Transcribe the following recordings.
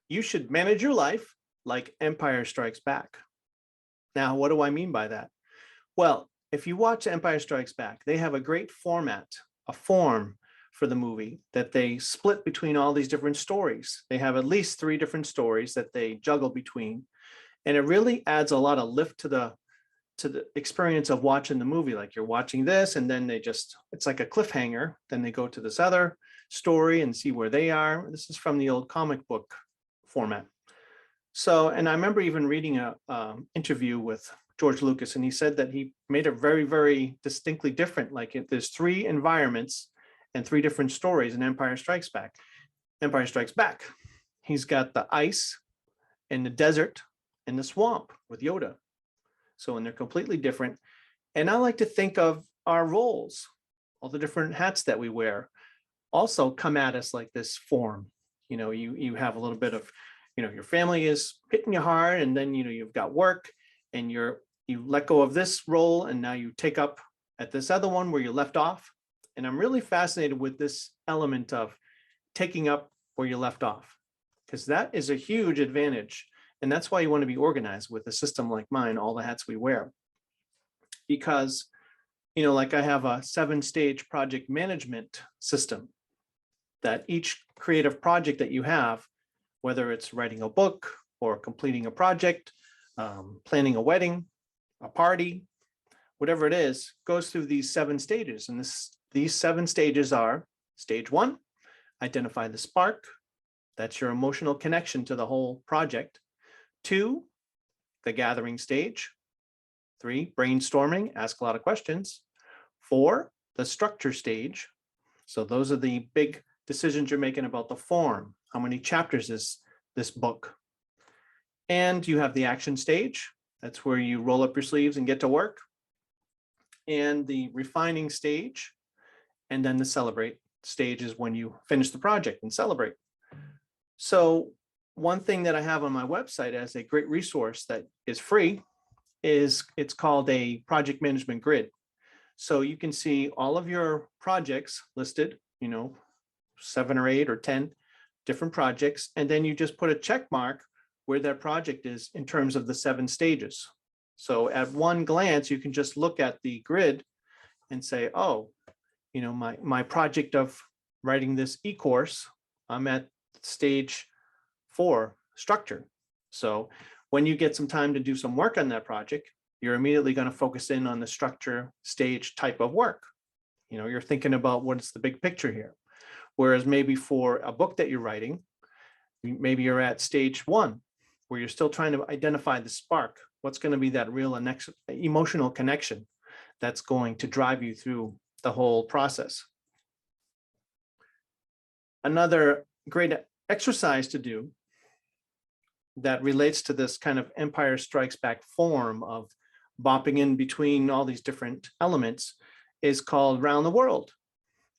You should manage your life like Empire Strikes Back. Now, what do I mean by that? Well, if you watch Empire Strikes Back, they have a great format, a form for the movie that they split between all these different stories. They have at least 3 different stories that they juggle between. And it really adds a lot of lift to the experience of watching the movie. Like you're watching this and then it's like a cliffhanger. Then they go to this other story and see where they are. This is from the old comic book format. So, and I remember even reading a interview with George Lucas, and he said that he made it very, very distinctly different. Like there's 3 environments and 3 different stories in Empire Strikes Back. Empire Strikes Back, he's got the ice and the desert and the swamp with Yoda. So, and they're completely different. And I like to think of our roles, all the different hats that we wear, also come at us like this form. You know, you have a little bit of, your family is hitting you hard, and then, you've got work, and you let go of this role, and now you take up at this other one where you left off. And I'm really fascinated with this element of taking up where you left off, because that is a huge advantage. And that's why you want to be organized with a system like mine, all the hats we wear. Because, like I have a 7-stage project management system that each creative project that you have, whether it's writing a book or completing a project, planning a wedding, a party, whatever it is, goes through these 7 stages. And these 7 stages are: stage 1, identify the spark. That's your emotional connection to the whole project. 2, the gathering stage. 3, brainstorming, ask a lot of questions. 4, the structure stage. So those are the big decisions you're making about the form. How many chapters is this book? And you have the action stage. That's where you roll up your sleeves and get to work. And the refining stage. And then the celebrate stage is when you finish the project and celebrate. So one thing that I have on my website as a great resource that is free is it's called a project management grid. So you can see all of your projects listed, 7 or 8 or 10 different projects. And then you just put a check mark where that project is in terms of the 7 stages. So at one glance, you can just look at the grid and say, oh, my project of writing this e-course, I'm at stage 4, structure. So when you get some time to do some work on that project, you're immediately going to focus in on the structure stage type of work. You're thinking about what's the big picture here. Whereas maybe for a book that you're writing, maybe you're at stage 1, where you're still trying to identify the spark. What's going to be that real emotional connection that's going to drive you through the whole process. Another great exercise to do that relates to this kind of Empire Strikes Back form of bopping in between all these different elements is called Round the World.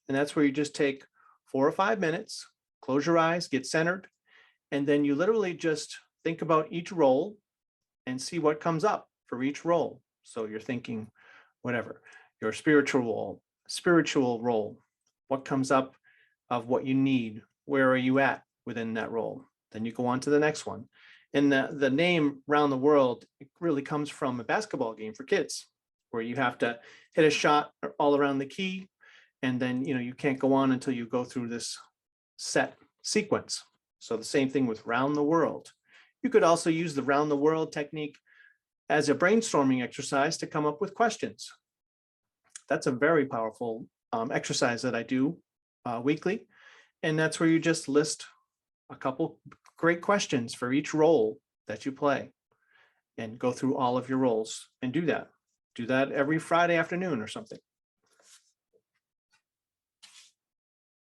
And that's where you just take 4 or 5 minutes, close your eyes, get centered, and then you literally just think about each role and see what comes up for each role. So you're thinking, whatever, your spiritual role, what comes up of what you need, where are you at within that role? Then you go on to the next one. And the name Round the World, it really comes from a basketball game for kids, where you have to hit a shot all around the key. And then, you can't go on until you go through this set sequence. So the same thing with Round the World. You could also use the Round the World technique as a brainstorming exercise to come up with questions. That's a very powerful exercise that I do weekly. And that's where you just list a couple great questions for each role that you play and go through all of your roles and do that. Do that every Friday afternoon or something.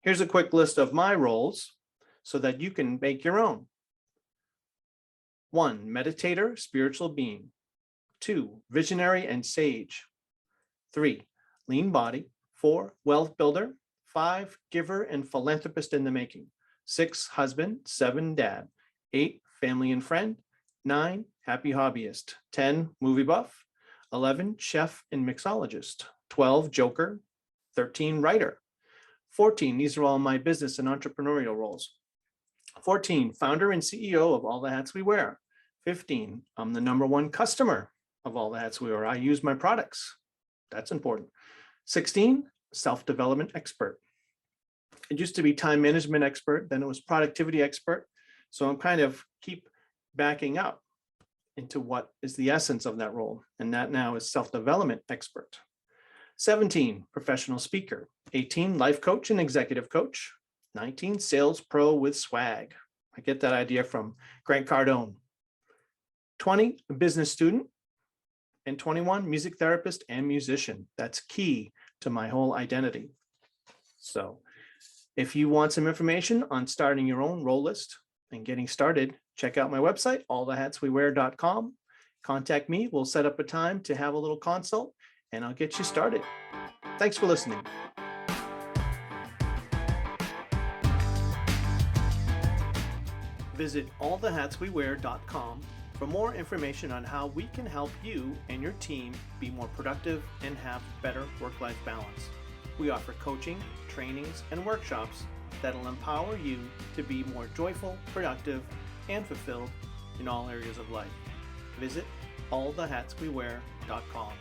Here's a quick list of my roles so that you can make your own. 1, meditator, spiritual being. 2, visionary and sage. 3, lean body. 4, wealth builder. 5, giver and philanthropist in the making. 6, husband. 7, dad. 8, family and friend. 9, happy hobbyist. 10, movie buff. 11, chef and mixologist. 12, joker. 13, writer. 14, these are all my business and entrepreneurial roles. 14, founder and CEO of All the Hats We Wear. 15, I'm the number one customer of All the Hats We Wear. I use my products. That's important. 16, self-development expert. It used to be time management expert, then it was productivity expert. So I'm kind of keep backing up into what is the essence of that role. And that now is self-development expert. 17, professional speaker. 18, life coach and executive coach. 19, sales pro with swag. I get that idea from Grant Cardone. 20, business student. And 21, music therapist and musician. That's key to my whole identity. So if you want some information on starting your own role list and getting started, check out my website, allthehatswewear.com. Contact me. We'll set up a time to have a little consult and I'll get you started. Thanks for listening. Visit allthehatswewear.com for more information on how we can help you and your team be more productive and have better work-life balance. We offer coaching, trainings, and workshops that'll empower you to be more joyful, productive, and fulfilled in all areas of life. Visit allthehatswewear.com.